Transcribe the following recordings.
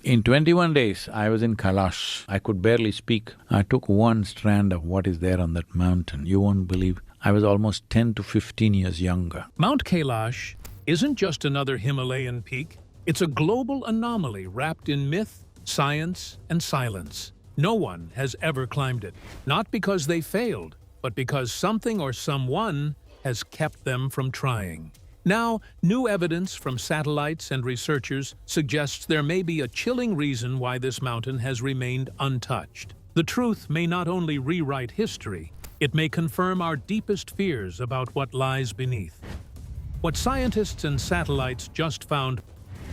In 21 days, I was in Kailash. I could barely speak. I took one strand of what is there on that mountain. You won't believe. I was almost 10 to 15 years younger. Mount Kailash isn't just another Himalayan peak. It's a global anomaly wrapped in myth, science, and silence. No one has ever climbed it, not because they failed, but because something or someone has kept them from trying. Now, new evidence from satellites and researchers suggests there may be a chilling reason why this mountain has remained untouched. The truth may not only rewrite history, it may confirm our deepest fears about what lies beneath. What scientists and satellites just found,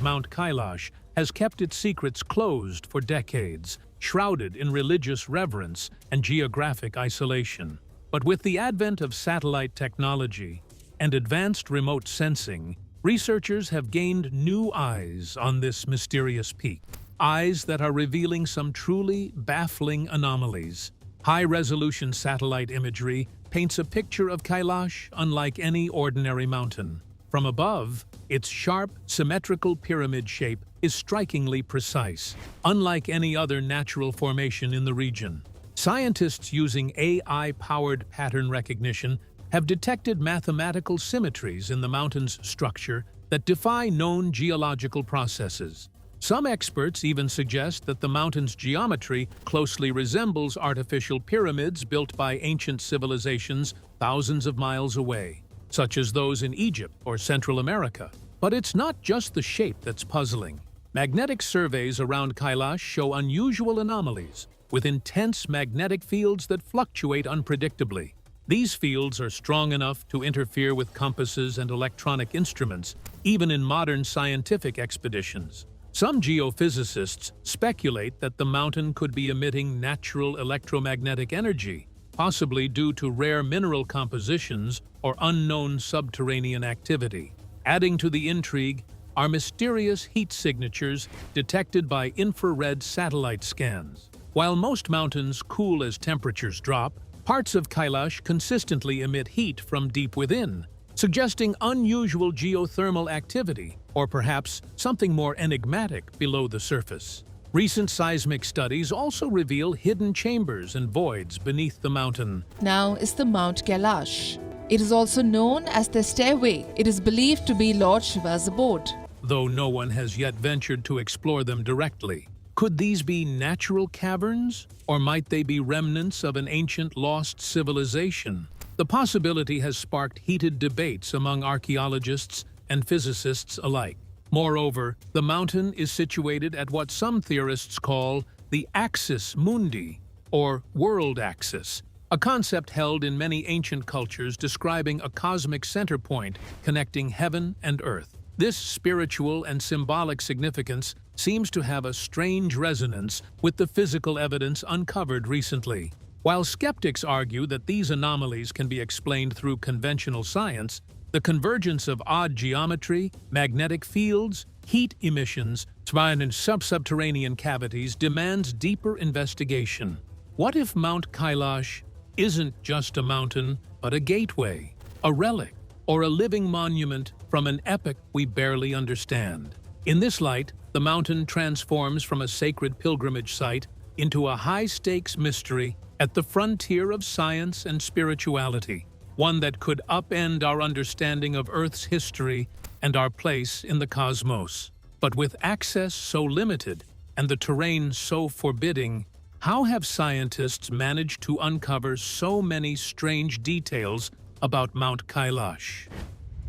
Mount Kailash has kept its secrets closed for decades, shrouded in religious reverence and geographic isolation. But with the advent of satellite technology and advanced remote sensing, researchers have gained new eyes on this mysterious peak. Eyes that are revealing some truly baffling anomalies. High-resolution satellite imagery paints a picture of Kailash unlike any ordinary mountain. From above, its sharp, symmetrical pyramid shape is strikingly precise, unlike any other natural formation in the region. Scientists using AI-powered pattern recognition have detected mathematical symmetries in the mountain's structure that defy known geological processes. Some experts even suggest that the mountain's geometry closely resembles artificial pyramids built by ancient civilizations thousands of miles away, such as those in Egypt or Central America. But it's not just the shape that's puzzling. Magnetic surveys around Kailash show unusual anomalies, with intense magnetic fields that fluctuate unpredictably. These fields are strong enough to interfere with compasses and electronic instruments, even in modern scientific expeditions. Some geophysicists speculate that the mountain could be emitting natural electromagnetic energy, possibly due to rare mineral compositions or unknown subterranean activity. Adding to the intrigue are mysterious heat signatures detected by infrared satellite scans. While most mountains cool as temperatures drop, parts of Kailash consistently emit heat from deep within, suggesting unusual geothermal activity, or perhaps something more enigmatic below the surface. Recent seismic studies also reveal hidden chambers and voids beneath the mountain. Now is the Mount Kailash. It is also known as the stairway. It is believed to be Lord Shiva's abode. Though no one has yet ventured to explore them directly. Could these be natural caverns, or might they be remnants of an ancient lost civilization? The possibility has sparked heated debates among archaeologists and physicists alike. Moreover, the mountain is situated at what some theorists call the axis mundi, or world axis, a concept held in many ancient cultures describing a cosmic center point connecting heaven and earth. This spiritual and symbolic significance seems to have a strange resonance with the physical evidence uncovered recently. While skeptics argue that these anomalies can be explained through conventional science, the convergence of odd geometry, magnetic fields, heat emissions, and subterranean cavities demands deeper investigation. What if Mount Kailash isn't just a mountain, but a gateway, a relic, or a living monument from an epoch we barely understand? In this light, the mountain transforms from a sacred pilgrimage site into a high-stakes mystery at the frontier of science and spirituality, one that could upend our understanding of Earth's history and our place in the cosmos. But with access so limited and the terrain so forbidding, how have scientists managed to uncover so many strange details about Mount Kailash?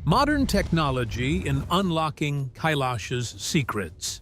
Modern technology in unlocking Kailash's secrets.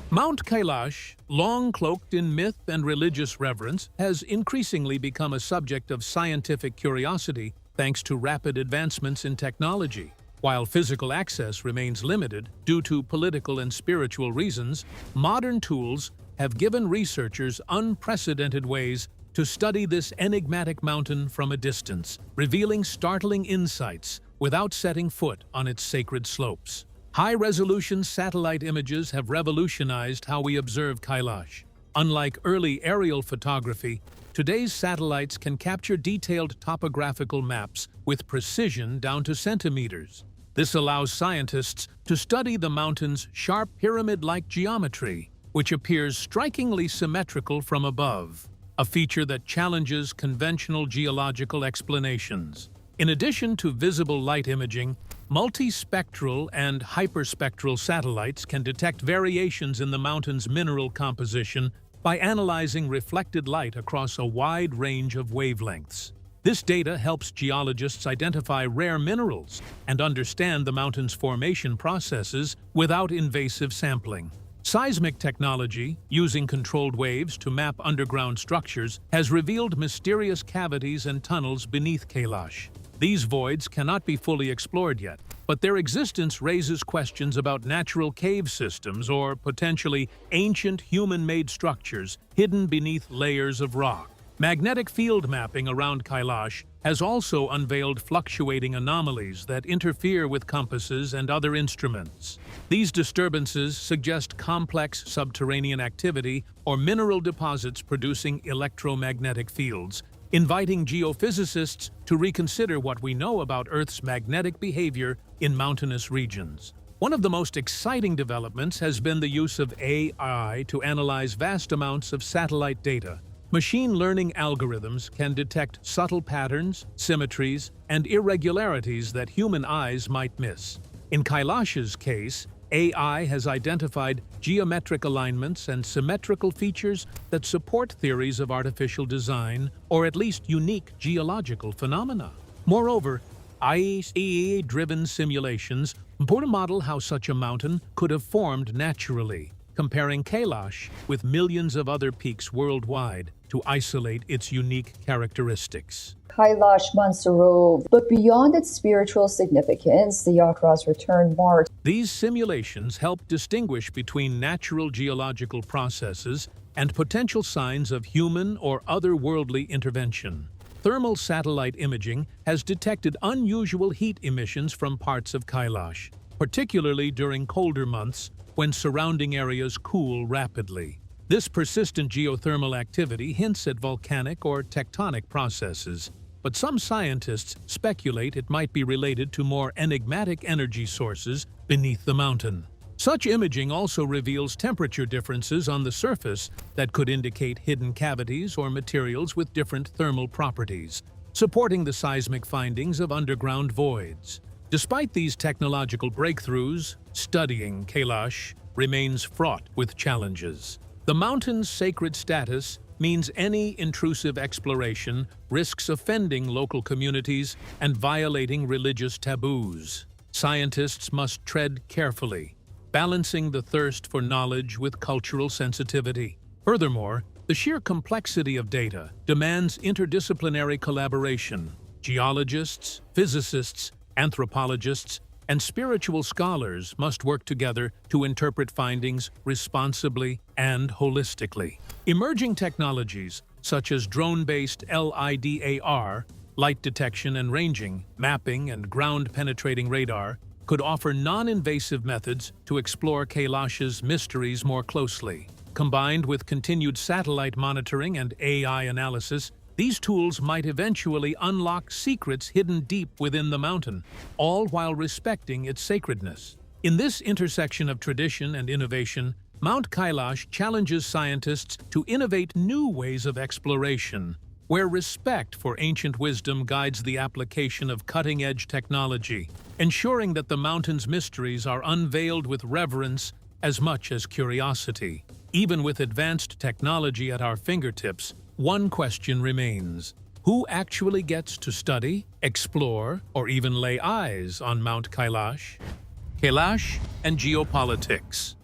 Mount Kailash, long cloaked in myth and religious reverence, has increasingly become a subject of scientific curiosity thanks to rapid advancements in technology. While physical access remains limited due to political and spiritual reasons, modern tools have given researchers unprecedented ways to study this enigmatic mountain from a distance, revealing startling insights without setting foot on its sacred slopes. High-resolution satellite images have revolutionized how we observe Kailash. Unlike early aerial photography, today's satellites can capture detailed topographical maps with precision down to centimeters. This allows scientists to study the mountain's sharp pyramid-like geometry, which appears strikingly symmetrical from above, a feature that challenges conventional geological explanations. In addition to visible light imaging, multispectral and hyperspectral satellites can detect variations in the mountain's mineral composition by analyzing reflected light across a wide range of wavelengths. This data helps geologists identify rare minerals and understand the mountain's formation processes without invasive sampling. Seismic technology, using controlled waves to map underground structures, has revealed mysterious cavities and tunnels beneath Kailash. These voids cannot be fully explored yet, but their existence raises questions about natural cave systems or potentially ancient human-made structures hidden beneath layers of rock. Magnetic field mapping around Kailash has also unveiled fluctuating anomalies that interfere with compasses and other instruments. These disturbances suggest complex subterranean activity or mineral deposits producing electromagnetic fields, inviting geophysicists to reconsider what we know about Earth's magnetic behavior in mountainous regions. One of the most exciting developments has been the use of AI to analyze vast amounts of satellite data. Machine learning algorithms can detect subtle patterns, symmetries, and irregularities that human eyes might miss. In Kailash's case, AI has identified geometric alignments and symmetrical features that support theories of artificial design, or at least unique geological phenomena. Moreover, AI-driven simulations model how such a mountain could have formed naturally, comparing Kailash with millions of other peaks worldwide to isolate its unique characteristics. Kailash Mansarovar, but beyond its spiritual significance, the yatras return marked. These simulations help distinguish between natural geological processes and potential signs of human or otherworldly intervention. Thermal satellite imaging has detected unusual heat emissions from parts of Kailash, particularly during colder months when surrounding areas cool rapidly. This persistent geothermal activity hints at volcanic or tectonic processes, but some scientists speculate it might be related to more enigmatic energy sources beneath the mountain. Such imaging also reveals temperature differences on the surface that could indicate hidden cavities or materials with different thermal properties, supporting the seismic findings of underground voids. Despite these technological breakthroughs, studying Kailash remains fraught with challenges. The mountain's sacred status means any intrusive exploration risks offending local communities and violating religious taboos. Scientists must tread carefully, balancing the thirst for knowledge with cultural sensitivity. Furthermore, the sheer complexity of data demands interdisciplinary collaboration. Geologists, physicists, anthropologists, and spiritual scholars must work together to interpret findings responsibly and holistically. Emerging technologies, such as drone-based LIDAR, light detection and ranging, mapping, and ground-penetrating radar, could offer non-invasive methods to explore Kailash's mysteries more closely. Combined with continued satellite monitoring and AI analysis, these tools might eventually unlock secrets hidden deep within the mountain, all while respecting its sacredness. In this intersection of tradition and innovation, Mount Kailash challenges scientists to innovate new ways of exploration, where respect for ancient wisdom guides the application of cutting-edge technology, ensuring that the mountain's mysteries are unveiled with reverence as much as curiosity. Even with advanced technology at our fingertips, one question remains: who actually gets to study, explore, or even lay eyes on Mount Kailash? Kailash and Geopolitics.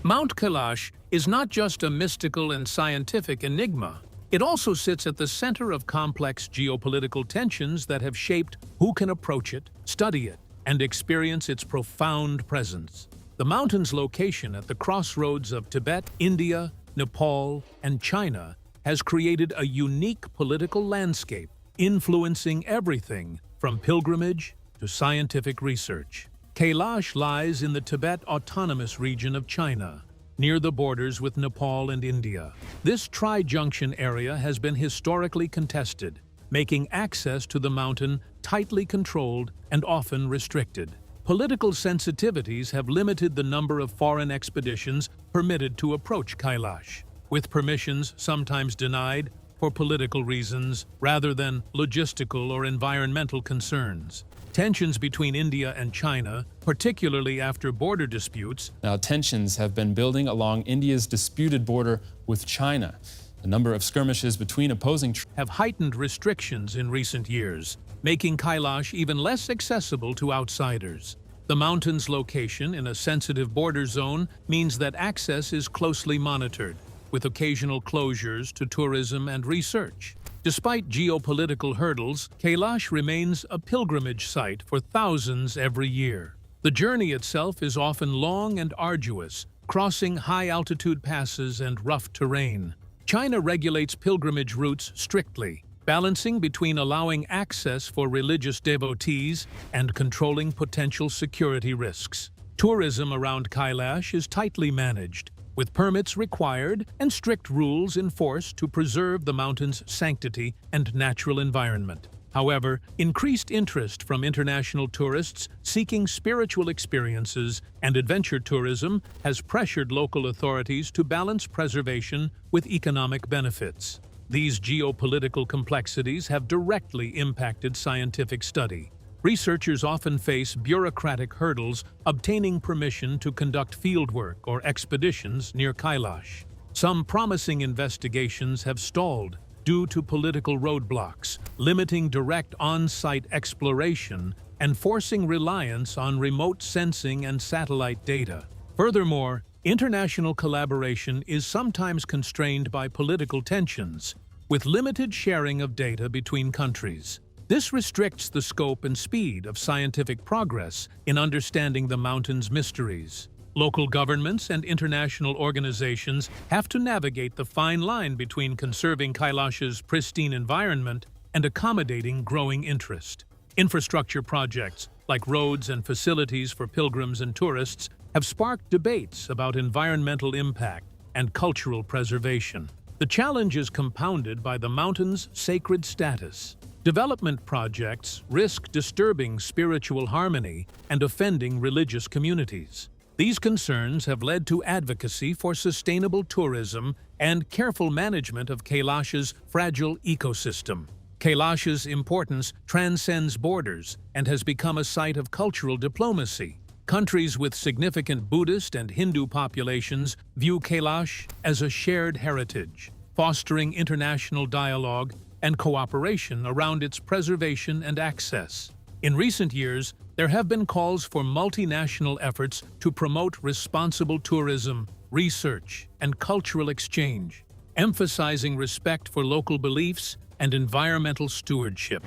Mount Kailash is not just a mystical and scientific enigma. It also sits at the center of complex geopolitical tensions that have shaped who can approach it, study it, and experience its profound presence. The mountain's location at the crossroads of Tibet, India, Nepal, and China has created a unique political landscape, influencing everything from pilgrimage to scientific research. Kailash lies in the Tibet Autonomous Region of China, near the borders with Nepal and India. This tri-junction area has been historically contested, making access to the mountain tightly controlled and often restricted. Political sensitivities have limited the number of foreign expeditions permitted to approach Kailash, with permissions sometimes denied for political reasons rather than logistical or environmental concerns. Tensions between India and China, particularly after border disputes. Now, tensions have been building along India's disputed border with China. A number of skirmishes between opposing have heightened restrictions in recent years, making Kailash even less accessible to outsiders. The mountain's location in a sensitive border zone means that access is closely monitored, with occasional closures to tourism and research. Despite geopolitical hurdles, Kailash remains a pilgrimage site for thousands every year. The journey itself is often long and arduous, crossing high-altitude passes and rough terrain. China regulates pilgrimage routes strictly, balancing between allowing access for religious devotees and controlling potential security risks. Tourism around Kailash is tightly managed, with permits required and strict rules enforced to preserve the mountain's sanctity and natural environment. However, increased interest from international tourists seeking spiritual experiences and adventure tourism has pressured local authorities to balance preservation with economic benefits. These geopolitical complexities have directly impacted scientific study. Researchers often face bureaucratic hurdles obtaining permission to conduct fieldwork or expeditions near Kailash. Some promising investigations have stalled due to political roadblocks, limiting direct on-site exploration and forcing reliance on remote sensing and satellite data. Furthermore, international collaboration is sometimes constrained by political tensions, with limited sharing of data between countries. This restricts the scope and speed of scientific progress in understanding the mountain's mysteries. Local governments and international organizations have to navigate the fine line between conserving Kailash's pristine environment and accommodating growing interest. Infrastructure projects, like roads and facilities for pilgrims and tourists, have sparked debates about environmental impact and cultural preservation. The challenge is compounded by the mountain's sacred status. Development projects risk disturbing spiritual harmony and offending religious communities. These concerns have led to advocacy for sustainable tourism and careful management of Kailash's fragile ecosystem. Kailash's importance transcends borders and has become a site of cultural diplomacy. Countries with significant Buddhist and Hindu populations view Kailash as a shared heritage, fostering international dialogue and cooperation around its preservation and access. In recent years, there have been calls for multinational efforts to promote responsible tourism, research, and cultural exchange, emphasizing respect for local beliefs and environmental stewardship.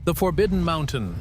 The Forbidden Mountain.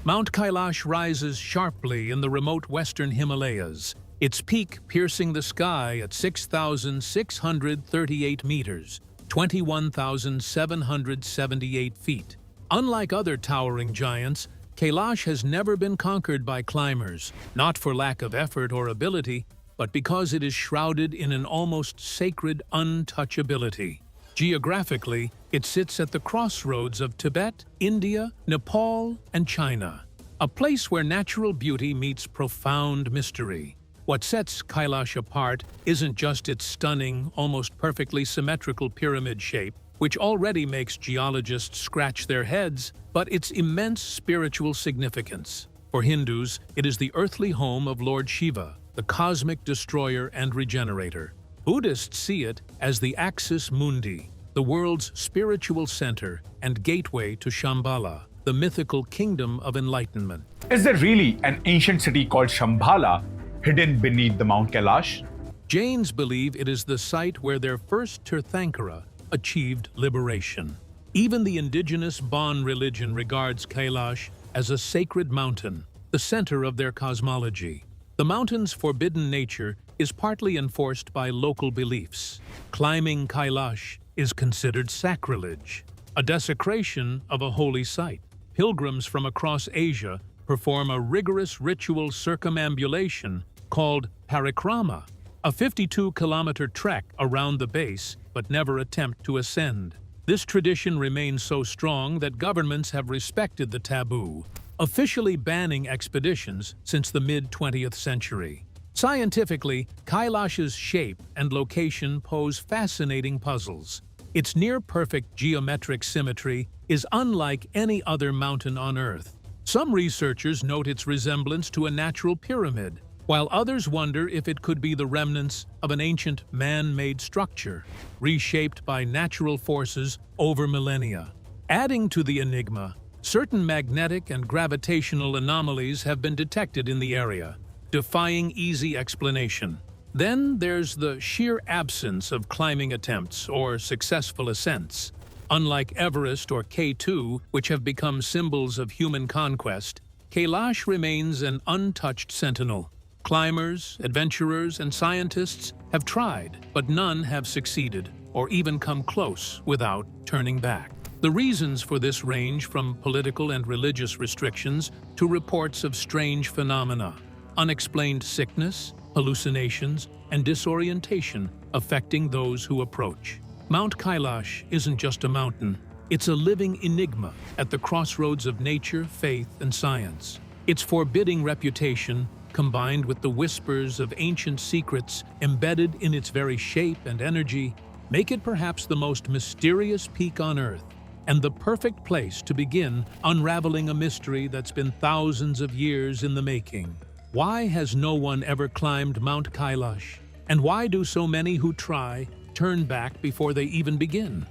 Mount Kailash rises sharply in the remote western Himalayas, its peak piercing the sky at 6,638 meters, 21,778 feet. Unlike other towering giants, Kailash has never been conquered by climbers, not for lack of effort or ability, but because it is shrouded in an almost sacred untouchability. Geographically, it sits at the crossroads of Tibet, India, Nepal, and China, a place where natural beauty meets profound mystery. What sets Kailash apart isn't just its stunning, almost perfectly symmetrical pyramid shape, which already makes geologists scratch their heads, but its immense spiritual significance. For Hindus, it is the earthly home of Lord Shiva, the cosmic destroyer and regenerator. Buddhists see it as the Axis Mundi, the world's spiritual center and gateway to Shambhala, the mythical kingdom of enlightenment. Is there really an ancient city called Shambhala hidden beneath the Mount Kailash? Jains believe it is the site where their first Tirthankara achieved liberation. Even the indigenous Bon religion regards Kailash as a sacred mountain, the center of their cosmology. The mountain's forbidden nature is partly enforced by local beliefs. Climbing Kailash is considered sacrilege, a desecration of a holy site. Pilgrims from across Asia perform a rigorous ritual circumambulation called parikrama, a 52-kilometer trek around the base but never attempt to ascend. This tradition remains so strong that governments have respected the taboo, officially banning expeditions since the mid-20th century. Scientifically, Kailash's shape and location pose fascinating puzzles. Its near-perfect geometric symmetry is unlike any other mountain on Earth. Some researchers note its resemblance to a natural pyramid, while others wonder if it could be the remnants of an ancient man-made structure, reshaped by natural forces over millennia. Adding to the enigma, certain magnetic and gravitational anomalies have been detected in the area, defying easy explanation. Then there's the sheer absence of climbing attempts or successful ascents. Unlike Everest or K2, which have become symbols of human conquest, Kailash remains an untouched sentinel. Climbers, adventurers, and scientists have tried, but none have succeeded or even come close without turning back. The reasons for this range from political and religious restrictions to reports of strange phenomena, unexplained sickness, hallucinations, and disorientation affecting those who approach. Mount Kailash isn't just a mountain, it's a living enigma at the crossroads of nature, faith, and science. Its forbidding reputation, combined with the whispers of ancient secrets embedded in its very shape and energy, make it perhaps the most mysterious peak on Earth, and the perfect place to begin unraveling a mystery that's been thousands of years in the making. Why has no one ever climbed Mount Kailash? And why do so many who try turn back before they even begin?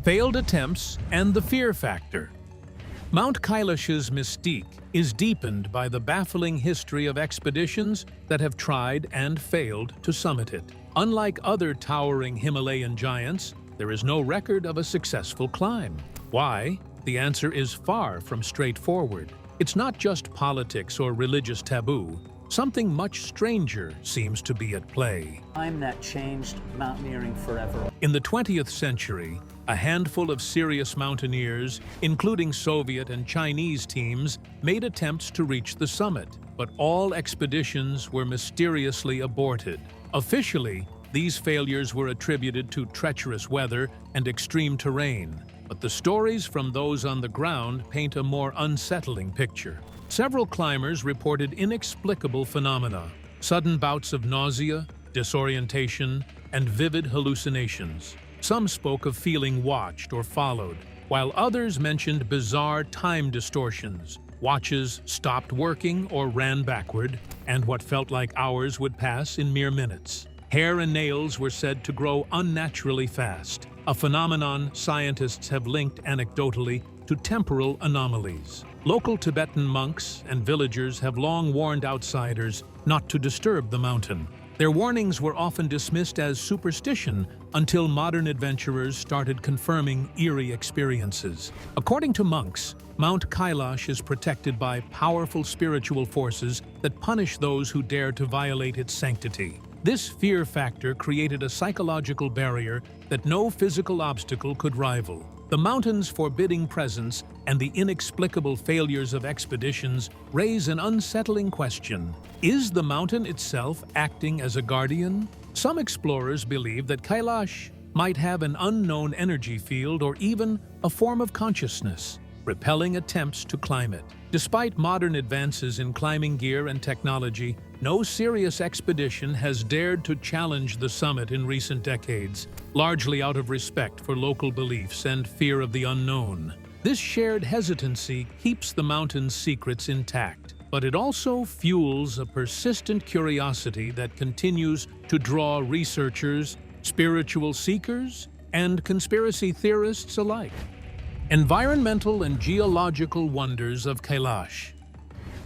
Failed attempts and the fear factor. Mount Kailash's mystique is deepened by the baffling history of expeditions that have tried and failed to summit it. Unlike other towering Himalayan giants, there is no record of a successful climb. Why? The answer is far from straightforward. It's not just politics or religious taboo. Something much stranger seems to be at play. Time that changed mountaineering forever. In the 20th century, a handful of serious mountaineers, including Soviet and Chinese teams, made attempts to reach the summit, but all expeditions were mysteriously aborted. Officially, these failures were attributed to treacherous weather and extreme terrain, but the stories from those on the ground paint a more unsettling picture. Several climbers reported inexplicable phenomena, sudden bouts of nausea, disorientation, and vivid hallucinations. Some spoke of feeling watched or followed, while others mentioned bizarre time distortions. Watches stopped working or ran backward, and what felt like hours would pass in mere minutes. Hair and nails were said to grow unnaturally fast, a phenomenon scientists have linked anecdotally to temporal anomalies. Local Tibetan monks and villagers have long warned outsiders not to disturb the mountain. Their warnings were often dismissed as superstition until modern adventurers started confirming eerie experiences. According to monks, Mount Kailash is protected by powerful spiritual forces that punish those who dare to violate its sanctity. This fear factor created a psychological barrier that no physical obstacle could rival. The mountain's forbidding presence and the inexplicable failures of expeditions raise an unsettling question. Is the mountain itself acting as a guardian? Some explorers believe that Kailash might have an unknown energy field or even a form of consciousness, repelling attempts to climb it. Despite modern advances in climbing gear and technology, no serious expedition has dared to challenge the summit in recent decades, largely out of respect for local beliefs and fear of the unknown. This shared hesitancy keeps the mountain's secrets intact, but it also fuels a persistent curiosity that continues to draw researchers, spiritual seekers, and conspiracy theorists alike. Environmental and geological wonders of Kailash.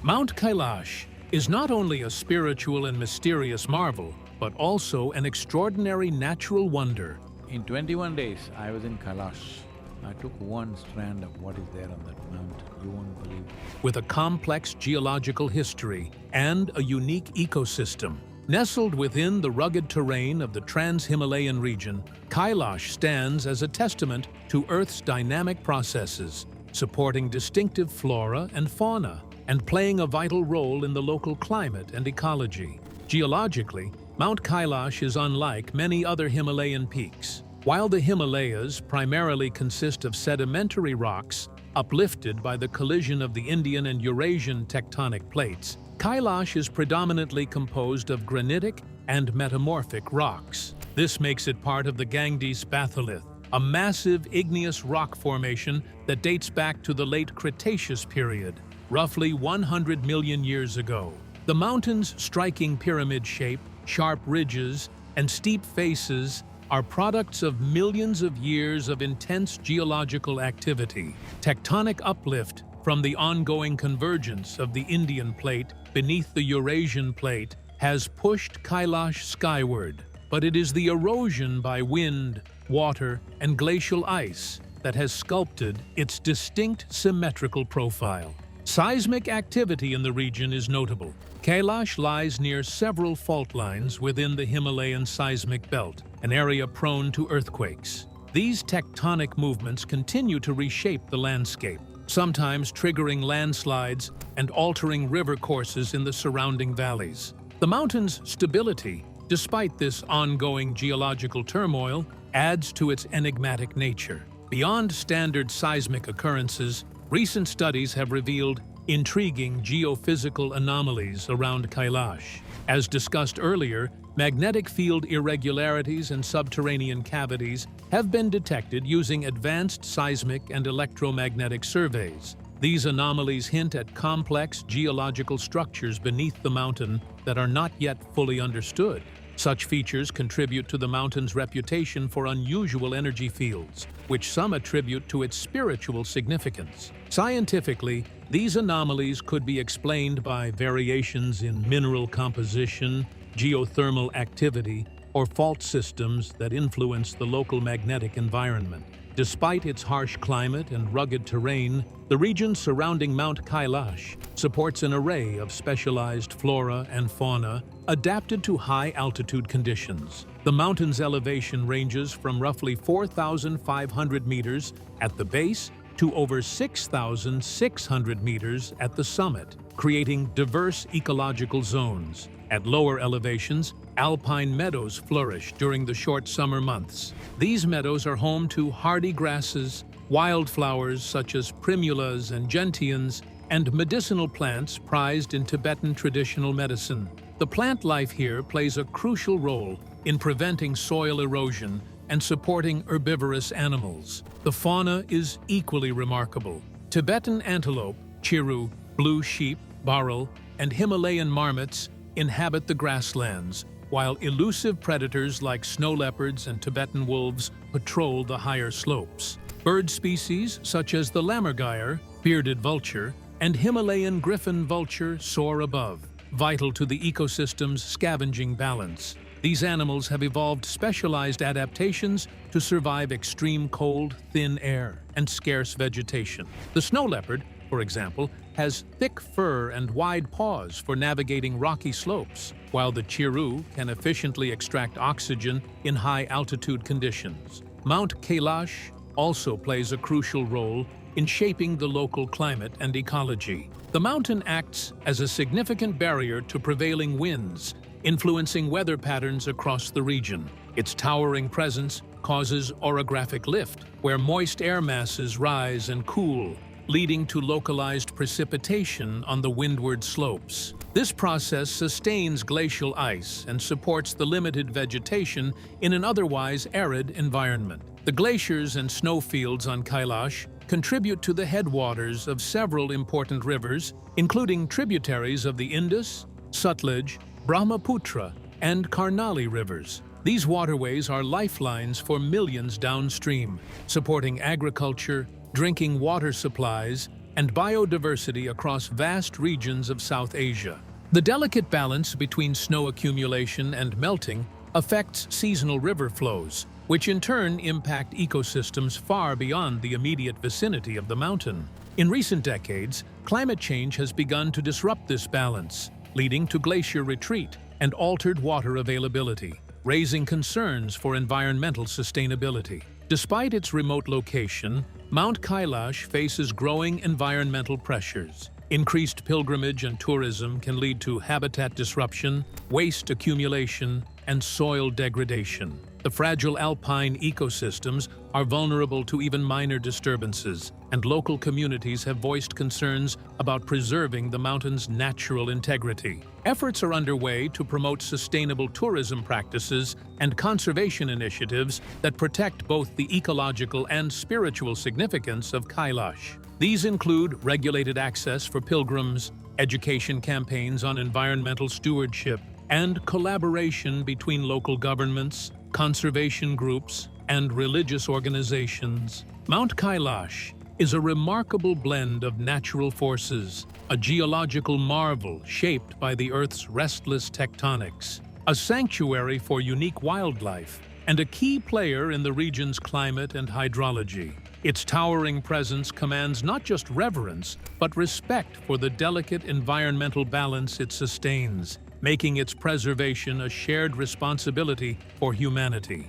Mount Kailash is not only a spiritual and mysterious marvel, but also an extraordinary natural wonder. In 21 days, I was in Kailash. I took one strand of what is there on that mountain, you won't believe. With a complex geological history and a unique ecosystem. Nestled within the rugged terrain of the Trans-Himalayan region, Kailash stands as a testament to Earth's dynamic processes, supporting distinctive flora and fauna, and playing a vital role in the local climate and ecology. Geologically, Mount Kailash is unlike many other Himalayan peaks. While the Himalayas primarily consist of sedimentary rocks, uplifted by the collision of the Indian and Eurasian tectonic plates, Kailash is predominantly composed of granitic and metamorphic rocks. This makes it part of the Ganges batholith, a massive igneous rock formation that dates back to the late Cretaceous period, roughly 100 million years ago. The mountain's striking pyramid shape, sharp ridges, and steep faces are products of millions of years of intense geological activity. Tectonic uplift from the ongoing convergence of the Indian plate beneath the Eurasian plate has pushed Kailash skyward, but it is the erosion by wind, water, and glacial ice that has sculpted its distinct symmetrical profile. Seismic activity in the region is notable. Kailash lies near several fault lines within the Himalayan seismic belt, an area prone to earthquakes. These tectonic movements continue to reshape the landscape, sometimes triggering landslides and altering river courses in the surrounding valleys. The mountain's stability, despite this ongoing geological turmoil, adds to its enigmatic nature. Beyond standard seismic occurrences, recent studies have revealed intriguing geophysical anomalies around Kailash. As discussed earlier, magnetic field irregularities and subterranean cavities have been detected using advanced seismic and electromagnetic surveys. These anomalies hint at complex geological structures beneath the mountain that are not yet fully understood. Such features contribute to the mountain's reputation for unusual energy fields, which some attribute to its spiritual significance. Scientifically, these anomalies could be explained by variations in mineral composition, geothermal activity, or fault systems that influence the local magnetic environment. Despite its harsh climate and rugged terrain, the region surrounding Mount Kailash supports an array of specialized flora and fauna adapted to high-altitude conditions. The mountain's elevation ranges from roughly 4,500 meters at the base to over 6,600 meters at the summit, creating diverse ecological zones. At lower elevations, alpine meadows flourish during the short summer months. These meadows are home to hardy grasses, wildflowers such as primulas and gentians, and medicinal plants prized in Tibetan traditional medicine. The plant life here plays a crucial role in preventing soil erosion and supporting herbivorous animals. The fauna is equally remarkable. Tibetan antelope, chiru, blue sheep, bharal, and Himalayan marmots inhabit the grasslands, while elusive predators like snow leopards and Tibetan wolves patrol the higher slopes. Bird species such as the lammergeier, bearded vulture, and Himalayan griffon vulture soar above, vital to the ecosystem's scavenging balance. These animals have evolved specialized adaptations to survive extreme cold, thin air, and scarce vegetation. The snow leopard, for example, has thick fur and wide paws for navigating rocky slopes, while the chiru can efficiently extract oxygen in high-altitude conditions. Mount Kailash also plays a crucial role in shaping the local climate and ecology. The mountain acts as a significant barrier to prevailing winds, influencing weather patterns across the region. Its towering presence causes orographic lift, where moist air masses rise and cool, leading to localized precipitation on the windward slopes. This process sustains glacial ice and supports the limited vegetation in an otherwise arid environment. The glaciers and snowfields on Kailash contribute to the headwaters of several important rivers, including tributaries of the Indus, Sutlej, Brahmaputra, and Karnali rivers. These waterways are lifelines for millions downstream, supporting agriculture, drinking water supplies, and biodiversity across vast regions of South Asia. The delicate balance between snow accumulation and melting affects seasonal river flows, which in turn impact ecosystems far beyond the immediate vicinity of the mountain. In recent decades, climate change has begun to disrupt this balance, leading to glacier retreat and altered water availability, raising concerns for environmental sustainability. Despite its remote location, Mount Kailash faces growing environmental pressures. Increased pilgrimage and tourism can lead to habitat disruption, waste accumulation, and soil degradation. The fragile alpine ecosystems are vulnerable to even minor disturbances, and local communities have voiced concerns about preserving the mountain's natural integrity. Efforts are underway to promote sustainable tourism practices and conservation initiatives that protect both the ecological and spiritual significance of Kailash. These include regulated access for pilgrims, education campaigns on environmental stewardship, and collaboration between local governments, conservation groups, and religious organizations. Mount Kailash is a remarkable blend of natural forces, a geological marvel shaped by the Earth's restless tectonics, a sanctuary for unique wildlife, and a key player in the region's climate and hydrology. Its towering presence commands not just reverence, but respect for the delicate environmental balance it sustains, making its preservation a shared responsibility for humanity.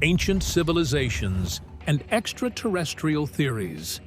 Ancient civilizations and extraterrestrial theories.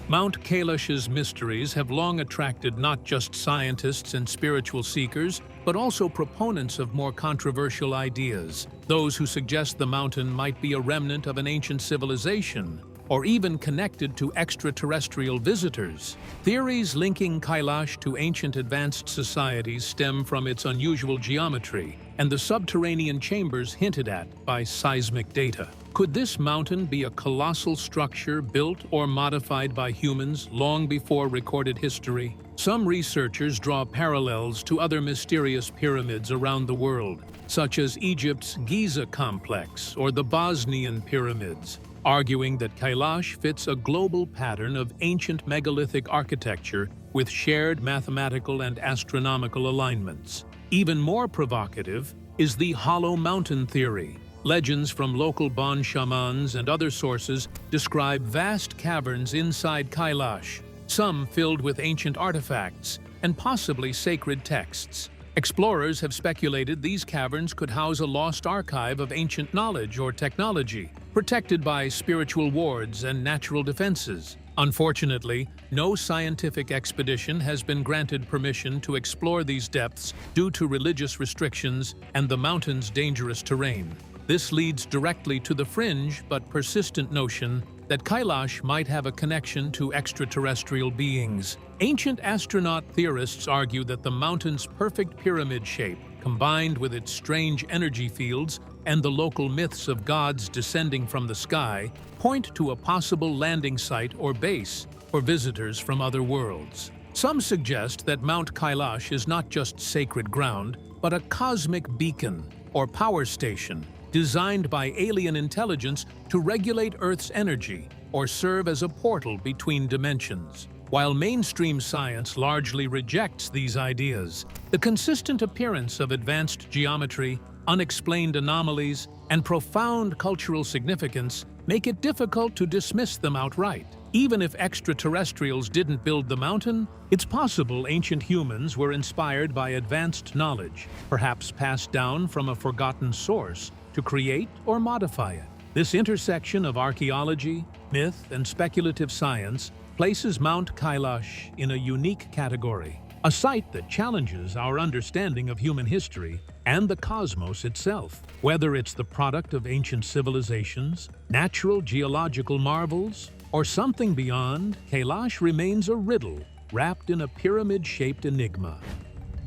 Mount Kailash's mysteries have long attracted not just scientists and spiritual seekers, but also proponents of more controversial ideas, those who suggest the mountain might be a remnant of an ancient civilization, or even connected to extraterrestrial visitors. Theories linking Kailash to ancient advanced societies stem from its unusual geometry and the subterranean chambers hinted at by seismic data. Could this mountain be a colossal structure built or modified by humans long before recorded history? Some researchers draw parallels to other mysterious pyramids around the world, such as Egypt's Giza complex or the Bosnian pyramids, arguing that Kailash fits a global pattern of ancient megalithic architecture with shared mathematical and astronomical alignments. Even more provocative is the hollow mountain theory. Legends from local Bon shamans and other sources describe vast caverns inside Kailash, some filled with ancient artifacts and possibly sacred texts. Explorers have speculated these caverns could house a lost archive of ancient knowledge or technology, protected by spiritual wards and natural defenses. Unfortunately, no scientific expedition has been granted permission to explore these depths due to religious restrictions and the mountain's dangerous terrain. This leads directly to the fringe but persistent notion that Kailash might have a connection to extraterrestrial beings. Ancient astronaut theorists argue that the mountain's perfect pyramid shape, combined with its strange energy fields and the local myths of gods descending from the sky, point to a possible landing site or base for visitors from other worlds. Some suggest that Mount Kailash is not just sacred ground, but a cosmic beacon or power station designed by alien intelligence to regulate Earth's energy or serve as a portal between dimensions. While mainstream science largely rejects these ideas, the consistent appearance of advanced geometry, unexplained anomalies, and profound cultural significance make it difficult to dismiss them outright. Even if extraterrestrials didn't build the mountain, it's possible ancient humans were inspired by advanced knowledge, perhaps passed down from a forgotten source, to create or modify it. This intersection of archaeology, myth, and speculative science places Mount Kailash in a unique category, a site that challenges our understanding of human history and the cosmos itself. Whether it's the product of ancient civilizations, natural geological marvels, or something beyond, Kailash remains a riddle wrapped in a pyramid-shaped enigma.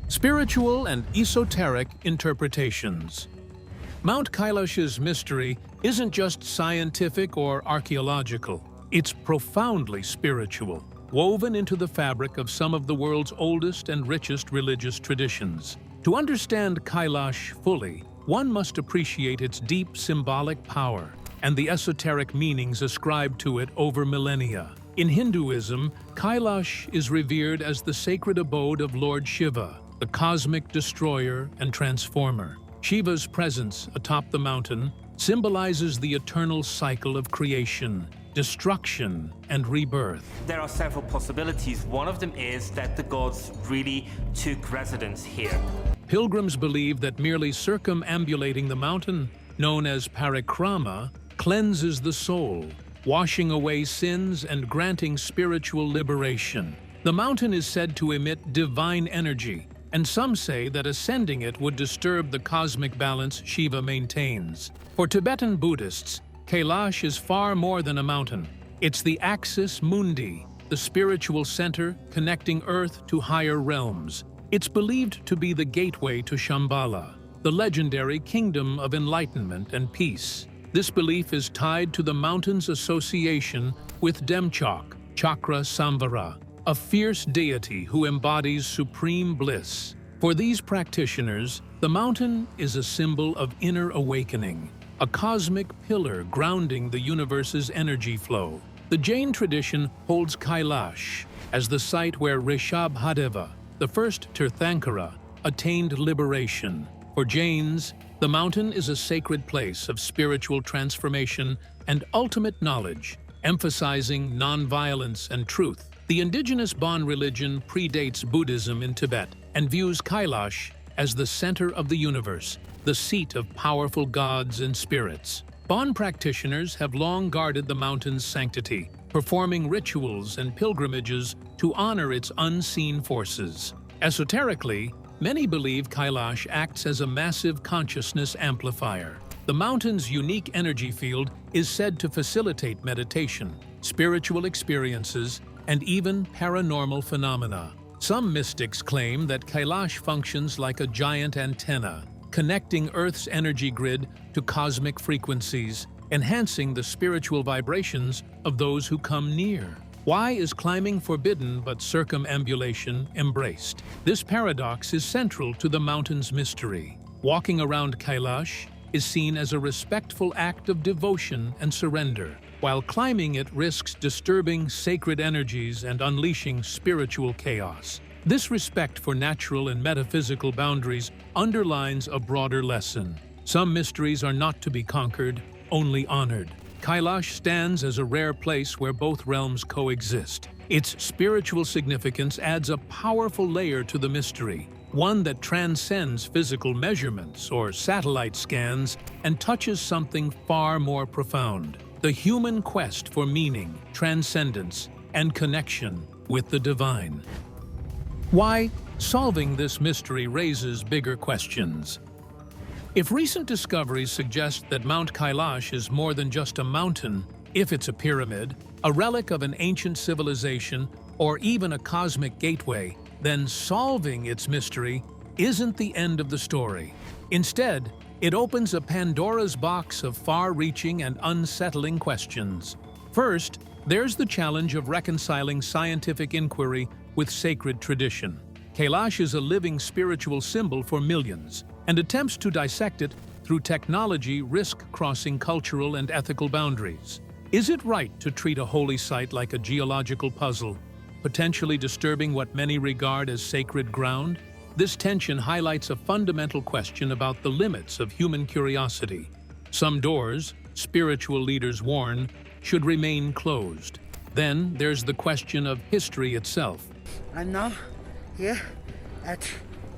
Spiritual and esoteric interpretations. Mount Kailash's mystery isn't just scientific or archaeological. It's profoundly spiritual, woven into the fabric of some of the world's oldest and richest religious traditions. To understand Kailash fully, one must appreciate its deep symbolic power and the esoteric meanings ascribed to it over millennia. In Hinduism, Kailash is revered as the sacred abode of Lord Shiva, the cosmic destroyer and transformer. Shiva's presence atop the mountain symbolizes the eternal cycle of creation, destruction, and rebirth. There are several possibilities. One of them is that the gods really took residence here. Pilgrims believe that merely circumambulating the mountain, known as parikrama, cleanses the soul, washing away sins and granting spiritual liberation. The mountain is said to emit divine energy, and some say that ascending it would disturb the cosmic balance Shiva maintains. For Tibetan Buddhists, Kailash is far more than a mountain. It's the axis mundi, the spiritual center connecting Earth to higher realms. It's believed to be the gateway to Shambhala, the legendary kingdom of enlightenment and peace. This belief is tied to the mountain's association with Demchok, Chakra Samvara, a fierce deity who embodies supreme bliss. For these practitioners, the mountain is a symbol of inner awakening, a cosmic pillar grounding the universe's energy flow. The Jain tradition holds Kailash as the site where Rishabhadeva, the first Tirthankara, attained liberation. For Jains, the mountain is a sacred place of spiritual transformation and ultimate knowledge, emphasizing nonviolence and truth. The indigenous Bon religion predates Buddhism in Tibet and views Kailash as the center of the universe, the seat of powerful gods and spirits. Bon practitioners have long guarded the mountain's sanctity, performing rituals and pilgrimages to honor its unseen forces. Esoterically, many believe Kailash acts as a massive consciousness amplifier. The mountain's unique energy field is said to facilitate meditation, spiritual experiences, and even paranormal phenomena. Some mystics claim that Kailash functions like a giant antenna, connecting Earth's energy grid to cosmic frequencies, enhancing the spiritual vibrations of those who come near. Why is climbing forbidden but circumambulation embraced? This paradox is central to the mountain's mystery. Walking around Kailash is seen as a respectful act of devotion and surrender, while climbing it risks disturbing sacred energies and unleashing spiritual chaos. This respect for natural and metaphysical boundaries underlines a broader lesson. Some mysteries are not to be conquered, only honored. Kailash stands as a rare place where both realms coexist. Its spiritual significance adds a powerful layer to the mystery, one that transcends physical measurements or satellite scans and touches something far more profound: the human quest for meaning, transcendence, and connection with the divine. Why? Solving this mystery raises bigger questions. If recent discoveries suggest that Mount Kailash is more than just a mountain, if it's a pyramid, a relic of an ancient civilization, or even a cosmic gateway, then solving its mystery isn't the end of the story. Instead, it opens a Pandora's box of far-reaching and unsettling questions. First, there's the challenge of reconciling scientific inquiry with sacred tradition. Kailash is a living spiritual symbol for millions, and attempts to dissect it through technology risk crossing cultural and ethical boundaries. Is it right to treat a holy site like a geological puzzle, potentially disturbing what many regard as sacred ground? This tension highlights a fundamental question about the limits of human curiosity. Some doors, spiritual leaders warn, should remain closed. Then there's the question of history itself. I'm now here at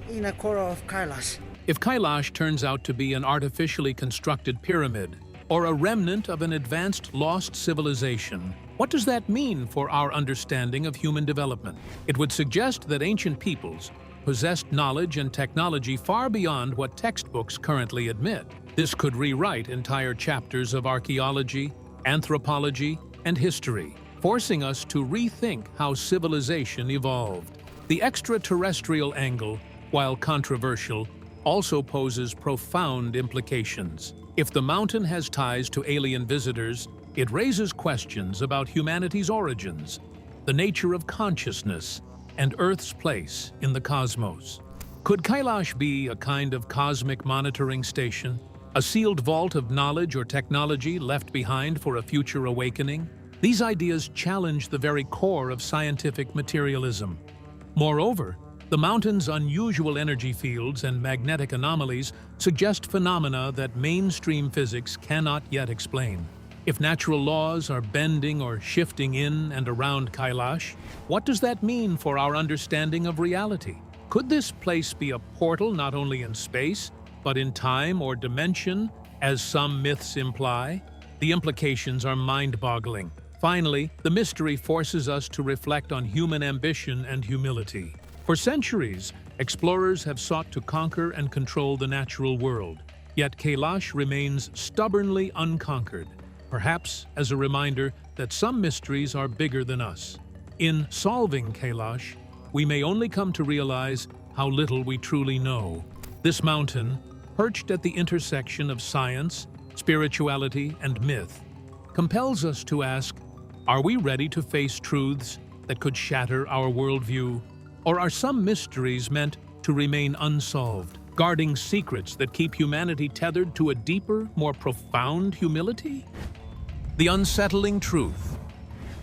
inner core of Kailash. If Kailash turns out to be an artificially constructed pyramid, or a remnant of an advanced lost civilization, what does that mean for our understanding of human development? It would suggest that ancient peoples possessed knowledge and technology far beyond what textbooks currently admit. This could rewrite entire chapters of archaeology, anthropology, and history, forcing us to rethink how civilization evolved. The extraterrestrial angle, while controversial, also poses profound implications. If the mountain has ties to alien visitors, it raises questions about humanity's origins, the nature of consciousness, and Earth's place in the cosmos. Could Kailash be a kind of cosmic monitoring station, a sealed vault of knowledge or technology left behind for a future awakening? These ideas challenge the very core of scientific materialism. Moreover, the mountain's unusual energy fields and magnetic anomalies suggest phenomena that mainstream physics cannot yet explain. If natural laws are bending or shifting in and around Kailash, what does that mean for our understanding of reality? Could this place be a portal not only in space, but in time or dimension, as some myths imply? The implications are mind-boggling. Finally, the mystery forces us to reflect on human ambition and humility. For centuries, Explorers have sought to conquer and control the natural world, yet Kailash remains stubbornly unconquered, perhaps as a reminder that some mysteries are bigger than us. In solving Kailash, we may only come to realize how little we truly know. This mountain, perched at the intersection of science, spirituality, and myth, compels us to ask, are we ready to face truths that could shatter our worldview? Or are some mysteries meant to remain unsolved, guarding secrets that keep humanity tethered to a deeper, more profound humility? The unsettling truth.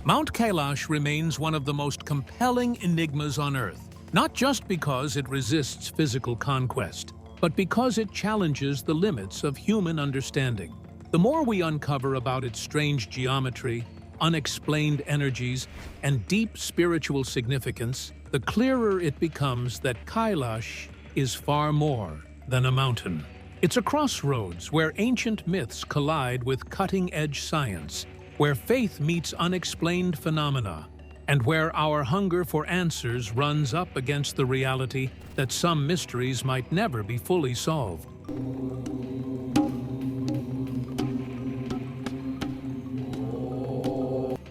Mount Kailash remains one of the most compelling enigmas on Earth, not just because it resists physical conquest, but because it challenges the limits of human understanding. The more we uncover about its strange geometry, unexplained energies, and deep spiritual significance, the clearer it becomes that Kailash is far more than a mountain. It's a crossroads where ancient myths collide with cutting-edge science, where faith meets unexplained phenomena, and where our hunger for answers runs up against the reality that some mysteries might never be fully solved.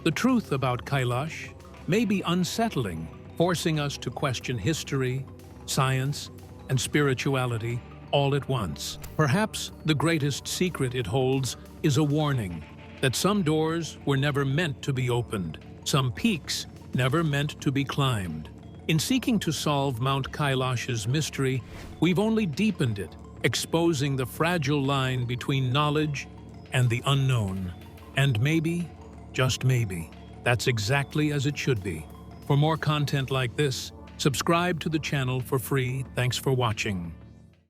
The truth about Kailash may be unsettling, forcing us to question history, science, and spirituality all at once. Perhaps the greatest secret it holds is a warning that some doors were never meant to be opened, some peaks never meant to be climbed. In seeking to solve Mount Kailash's mystery, we've only deepened it, exposing the fragile line between knowledge and the unknown. And maybe, just maybe, that's exactly as it should be. For more content like this, subscribe to the channel for free. Thanks for watching.